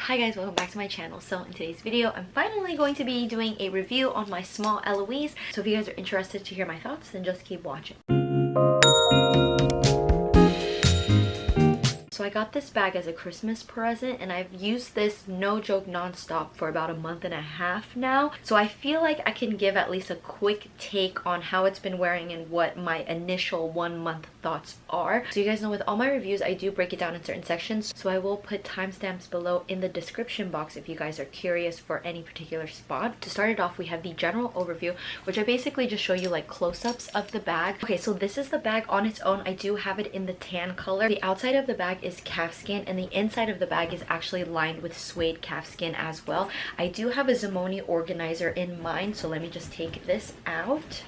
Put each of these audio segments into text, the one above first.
Hi guys, welcome back to my channel. So in today's video, I'm finally going to be doing a review on my small Heloise. So if you guys are interested to hear my thoughts, then just keep watching. So I got this bag as a Christmas present and I've used this, no joke, non-stop for about a month and a half now. So I feel like I can give at least a quick take on how it's been wearing and what my initial 1 month thoughts are. So you guys know with all my reviews, I do break it down in certain sections. So I will put timestamps below in the description box if you guys are curious for any particular spot. To start it off, we have the general overview, which I basically just show you like close-ups of the bag. Okay, so this is the bag on its own. I do have it in the tan color. The outside of the bag is calfskin and the inside of the bag is actually lined with suede calfskin as well. I do have a Zimone organizer in mind, so let me just take this out.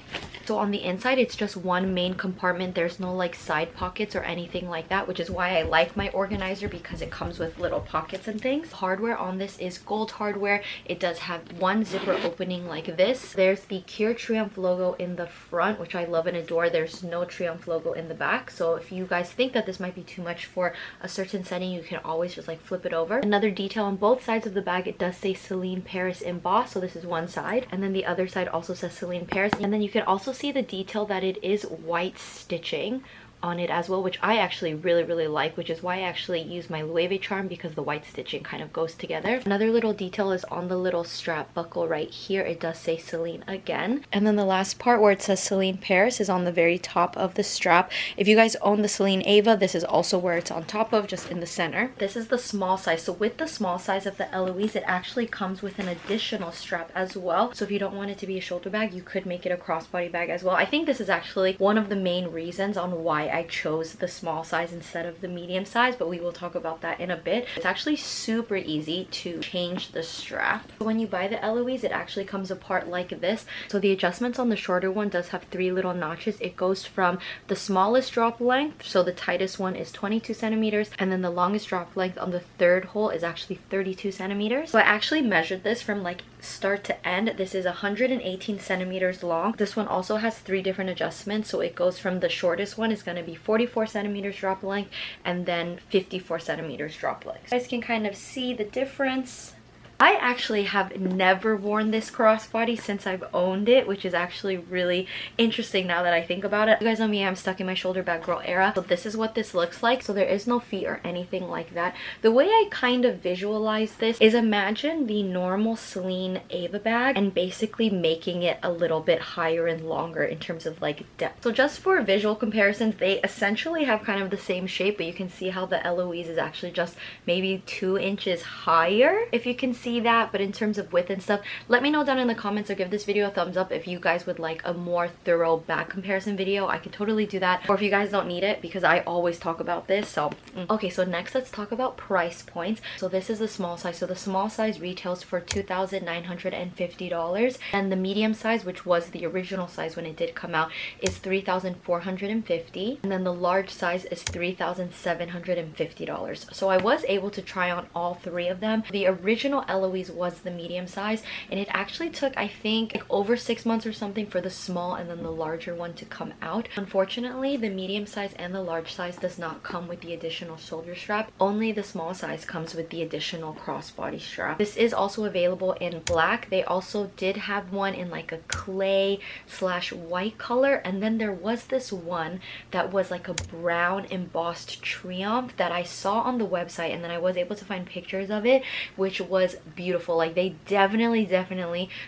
So on the inside, it's just one main compartment. There's no like side pockets or anything like that, which is why I like my organizer because it comes with little pockets and things. Hardware on this is gold hardware. It does have one zipper opening like this. There's the Cure Triumph logo in the front, which I love and adore. There's no Triumph logo in the back, so if you guys think that this might be too much for a certain setting, you can always just like flip it over. Another detail on both sides of the bag, it does say Celine Paris embossed, so this is one side, and then the other side also says Celine Paris. And then you can also see the detail that it is white stitching on it as well, which I actually really like, which is why I actually use my Loewe charm, because the white stitching kind of goes together. Another little detail is on the little strap buckle right here. It does say Celine again. And then the last part where it says Celine Paris is on the very top of the strap. If you guys own the Celine Ava, this is also where it's on top of, just in the center. This is the small size. So with the small size of the Heloise, it actually comes with an additional strap as well. So if you don't want it to be a shoulder bag, you could make it a crossbody bag as well. I think this is actually one of the main reasons on why I chose the small size instead of the medium size, but we will talk about that in a bit. It's actually super easy to change the strap. When you buy the Heloise, it actually comes apart like this. So the adjustments on the shorter one does have 3 little notches. It goes from the smallest drop length, so the tightest one is 22 centimeters, and then the longest drop length on the third hole is actually 32 centimeters. So I actually measured this from like start to end. This is 118 centimeters long. This one also has 3 different adjustments, so it goes from the shortest one is going to be 44 centimeters drop length and then 54 centimeters drop length. You guys can kind of see the difference. I actually have never worn this crossbody since I've owned it, which is actually really interesting now that I think about it. You guys know me, I'm stuck in my shoulder bag girl era. So this is what this looks like. So there is no feet or anything like that. The way I kind of visualize this is imagine the normal Celine Ava bag and basically making it a little bit higher and longer in terms of like depth. So just for visual comparisons, they essentially have kind of the same shape, but you can see how the Heloise is actually just maybe 2 inches higher, if you can see that. But in terms of width and stuff, let me know down in the comments or give this video a thumbs up if you guys would like a more thorough bag comparison video. I could totally do that, or if you guys don't need it, because I always talk about this. So okay, so next let's talk about price points. So this is the small size. So the small size retails for $2,950, and the medium size, which was the original size when it did come out, is $3,450, and then the large size is $3,750. So I was able to try on all 3 of them. The original Heloise was the medium size, and it actually took, I think, like over 6 months or something for the small and then the larger one to come out. Unfortunately, the medium size and the large size does not come with the additional shoulder strap. Only the small size comes with the additional crossbody strap. This is also available in black. They also did have one in like a clay / white color, and then there was this one that was like a brown embossed Triumph that I saw on the website, and then I was able to find pictures of it, which was beautiful. Like they definitely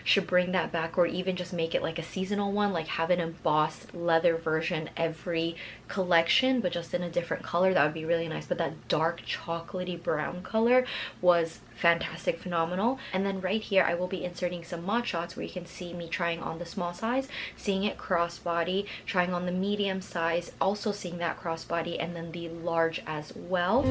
should bring that back, or even just make it like a seasonal one, like have an embossed leather version every collection, but just in a different color. That would be really nice. But that dark chocolatey brown color was fantastic, phenomenal. And then right here I will be inserting some mod shots where you can see me trying on the small size, seeing it crossbody, trying on the medium size, also seeing that crossbody, and then the large as well.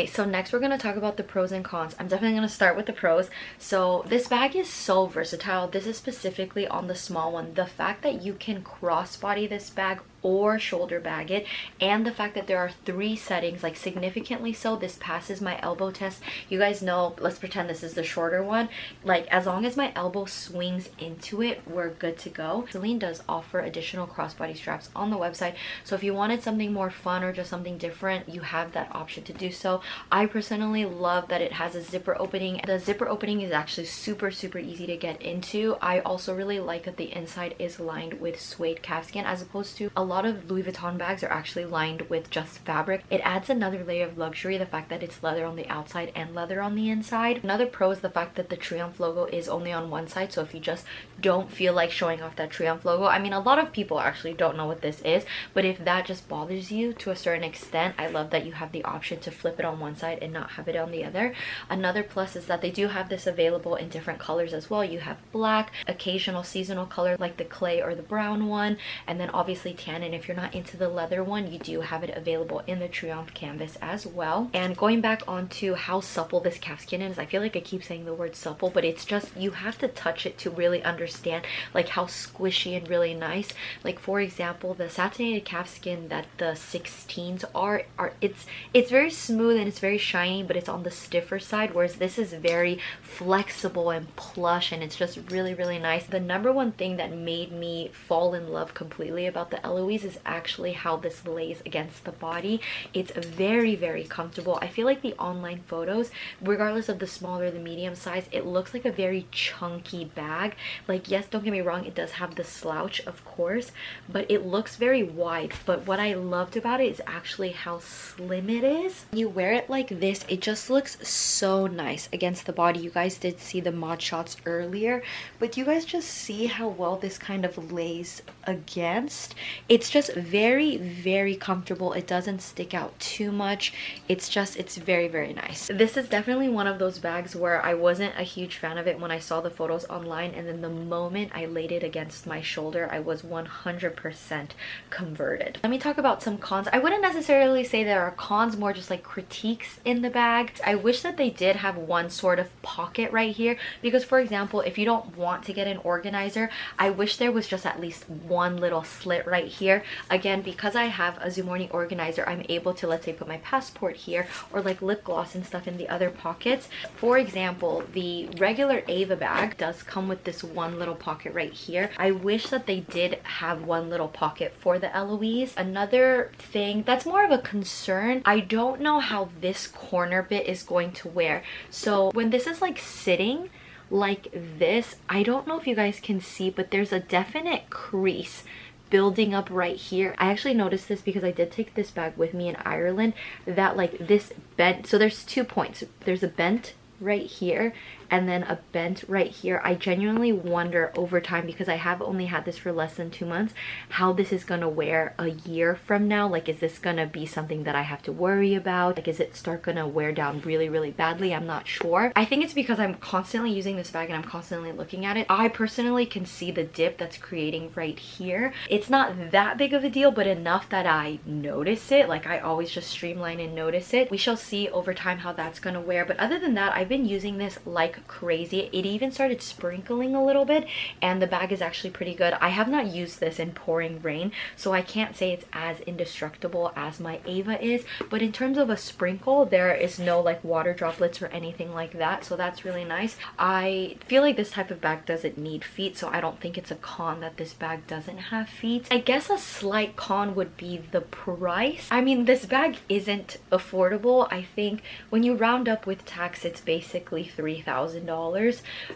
Okay, so next we're going to talk about the pros and cons. I'm definitely going to start with the pros. So this bag is so versatile. This is specifically on the small one. The fact that you can crossbody this bag or shoulder bag it, and the fact that there are 3 settings, like significantly so, this passes my elbow test. You guys know, let's pretend this is the shorter one, like as long as my elbow swings into it, we're good to go. Celine does offer additional crossbody straps on the website, so if you wanted something more fun or just something different, you have that option to do so. I personally love that it has a zipper opening. The zipper opening is actually super easy to get into. I also really like that the inside is lined with suede calfskin, as opposed to a lot of Louis Vuitton bags are actually lined with just fabric. It adds another layer of luxury, the fact that it's leather on the outside and leather on the inside. Another pro is the fact that the Triumph logo is only on one side, so if you just don't feel like showing off that Triumph logo, I mean, a lot of people actually don't know what this is, but if that just bothers you to a certain extent, I love that you have the option to flip it on one side and not have it on the other. Another plus is that they do have this available in different colors as well. You have black, occasional seasonal color like the clay or the brown one, and then obviously tan. And if you're not into the leather one, you do have it available in the Triumph canvas as well. And going back onto how supple this calfskin is, I feel like I keep saying the word supple, but it's just, you have to touch it to really understand like how squishy and really nice. Like for example, the satinated calfskin that the 16s are it's very smooth and it's very shiny, but it's on the stiffer side, whereas this is very flexible and plush, and it's just really nice. The number one thing that made me fall in love completely about the Eloise is actually how this lays against the body. It's very comfortable. I feel like the online photos, regardless of the small or the medium size, it looks like a very chunky bag. Like, yes, don't get me wrong, it does have the slouch, of course, but it looks very wide. But what I loved about it is actually how slim it is. You wear it like this, it just looks so nice against the body. You guys did see the mod shots earlier, but you guys just see how well this kind of lays against. It's just very comfortable. It doesn't stick out too much. It's very nice. This is definitely one of those bags where I wasn't a huge fan of it when I saw the photos online, and then the moment I laid it against my shoulder, I was 100% converted. Let me talk about some cons. I wouldn't necessarily say there are cons, more just like critiques in the bag. I wish that they did have one sort of pocket right here, because for example, if you don't want to get an organizer, I wish there was just at least one little slit right here. Again, because I have a Zumorni organizer, I'm able to, let's say, put my passport here, or like lip gloss and stuff in the other pockets. For example, the regular Ava bag does come with this one little pocket right here. I wish that they did have one little pocket for the Eloise. Another thing that's more of a concern, I don't know how this corner bit is going to wear. So when this is like sitting like this, I don't know if you guys can see, but there's a definite crease building up right here. I actually noticed this because I did take this bag with me in Ireland, that like this bent, so there's 2 points. There's a bent right here and then a bent right here. I genuinely wonder over time, because I have only had this for less than 2 months, how this is gonna wear a year from now. Like, is this gonna be something that I have to worry about? Like, is it start gonna wear down really badly? I'm not sure. I think it's because I'm constantly using this bag and I'm constantly looking at it. I personally can see the dip that's creating right here. It's not that big of a deal, but enough that I notice it. Like, I always just streamline and notice it. We shall see over time how that's gonna wear. But other than that, I've been using this like crazy. It even started sprinkling a little bit, and the bag is actually pretty good. I have not used this in pouring rain, so I can't say it's as indestructible as my Ava is, but in terms of a sprinkle, there is no like water droplets or anything like that, so that's really nice. I feel like this type of bag doesn't need feet, so I don't think it's a con that this bag doesn't have feet. I guess a slight con would be the price. I mean, this bag isn't affordable. I think when you round up with tax, it's basically $3,000.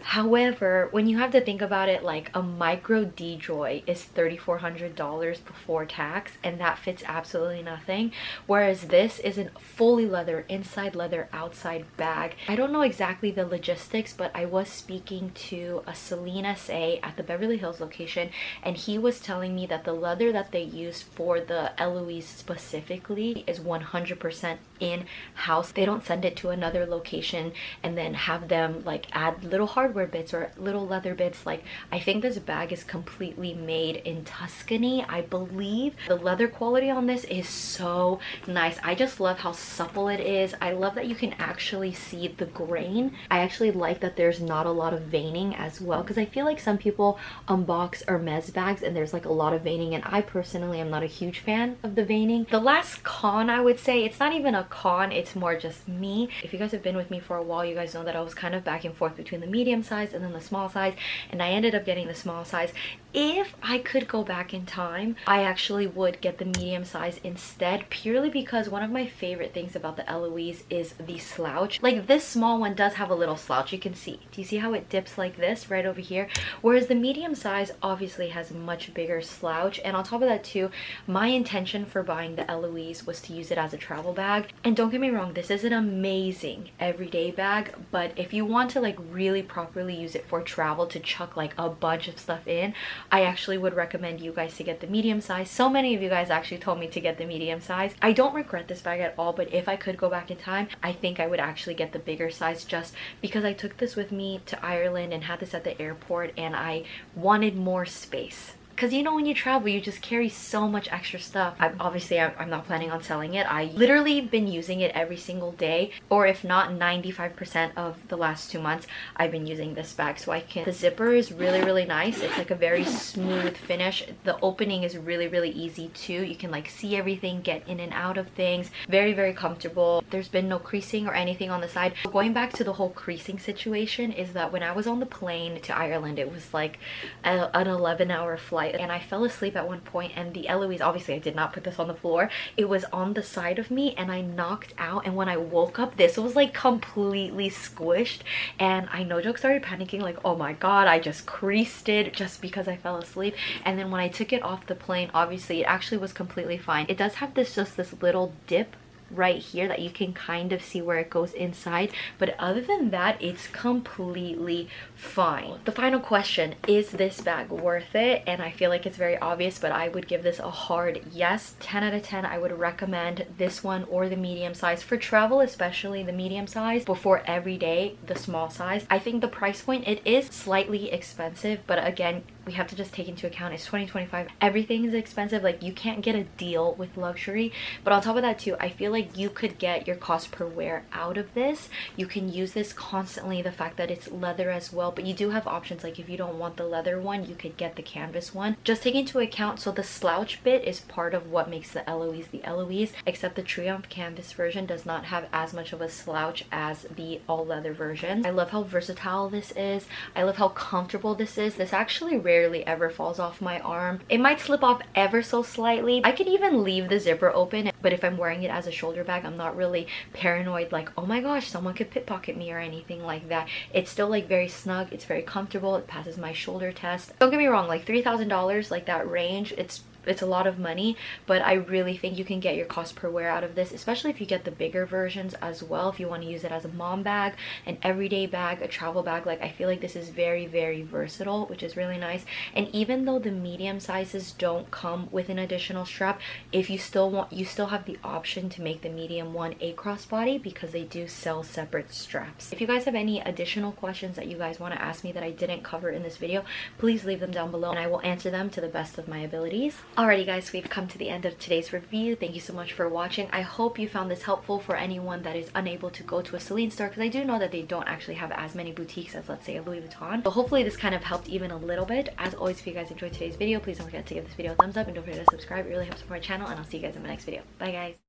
However, when you have to think about it, like a micro D-Joy is $3,400 before tax, and that fits absolutely nothing, whereas this is a fully leather, inside leather, outside bag. I don't know exactly the logistics, but I was speaking to a Celine SA at the Beverly Hills location, and he was telling me that the leather that they use for the Heloise specifically is 100% in-house. They don't send it to another location and then have them like add little hardware bits or little leather bits. Like, I think this bag is completely made in Tuscany, I believe. The leather quality on this is so nice. I just love how supple it is. I love that you can actually see the grain. I actually like that there's not a lot of veining as well, because I feel like some people unbox Hermes bags and there's like a lot of veining, and I personally am not a huge fan of the veining. The last con, I would say, it's not even a con, it's more just me. If you guys have been with me for a while, you guys know that I was kind of back and forth between the medium size and then the small size, and I ended up getting the small size. If I could go back in time, I actually would get the medium size instead, purely because one of my favorite things about the Heloise is the slouch. Like, this small one does have a little slouch, you can see. Do you see how it dips like this right over here? Whereas the medium size obviously has a much bigger slouch. And on top of that too, my intention for buying the Heloise was to use it as a travel bag. And don't get me wrong, this is an amazing everyday bag, but if you want to like really properly use it for travel, to chuck like a bunch of stuff in, I actually would recommend you guys to get the medium size. So many of you guys actually told me to get the medium size. I don't regret this bag at all, but if I could go back in time, I think I would actually get the bigger size, just because I took this with me to Ireland and had this at the airport and I wanted more space. Because you know, when you travel, you just carry so much extra stuff. I'm not planning on selling it. I literally been using it every single day, or if not 95% of the last 2 months, I've been using this bag. So the zipper is really nice. It's like a very smooth finish. The opening is really easy too. You can like see everything, get in and out of things. very comfortable. There's been no creasing or anything on the side. Going back to the whole creasing situation, is that when I was on the plane to Ireland, it was like an 11-hour flight, and I fell asleep at one point, and the Heloise, obviously I did not put this on the floor, it was on the side of me, and I knocked out, and when I woke up, this was like completely squished, and I no joke started panicking, like, oh my god, I just creased it just because I fell asleep. And then when I took it off the plane, obviously it actually was completely fine. It does have this little dip right here that you can kind of see where it goes inside, but other than that, it's completely fine. The final question, is this bag worth it? And I feel like it's very obvious, but I would give this a hard yes. 10 out of 10. I would recommend this one or the medium size for travel, especially the medium size, before every day the small size. I think the price point, it is slightly expensive, but again, we have to just take into account it's 2025. Everything is expensive. Like, you can't get a deal with luxury. But on top of that too, I feel like you could get your cost per wear out of this. You can use this constantly. The fact that it's leather as well, but you do have options. Like, if you don't want the leather one, you could get the canvas one. Just take into account, so the slouch bit is part of what makes the Heloise, except the Triumph canvas version does not have as much of a slouch as the all leather version. I love how versatile this is. I love how comfortable this is. This actually rarely ever falls off my arm. It might slip off ever so slightly. I could even leave the zipper open, but if I'm wearing it as a shoulder bag, I'm not really paranoid, like, oh my gosh, someone could pickpocket me or anything like that. It's still like very snug, it's very comfortable, it passes my shoulder test. Don't get me wrong, like $3,000, like that range, it's a lot of money, but I really think you can get your cost per wear out of this, especially if you get the bigger versions as well. If you want to use it as a mom bag, an everyday bag, a travel bag, like, I feel like this is very versatile, which is really nice. And even though the medium sizes don't come with an additional strap, if you still want, you still have the option to make the medium one a crossbody, because they do sell separate straps. If you guys have any additional questions that you guys want to ask me that I didn't cover in this video, please leave them down below and I will answer them to the best of my abilities. Alrighty guys, we've come to the end of today's review. Thank you so much for watching. I hope you found this helpful for anyone that is unable to go to a Celine store, because I do know that they don't actually have as many boutiques as, let's say, a Louis Vuitton. So hopefully this kind of helped even a little bit. As always, if you guys enjoyed today's video, please don't forget to give this video a thumbs up and don't forget to subscribe. It really helps support my channel, and I'll see you guys in my next video. Bye guys.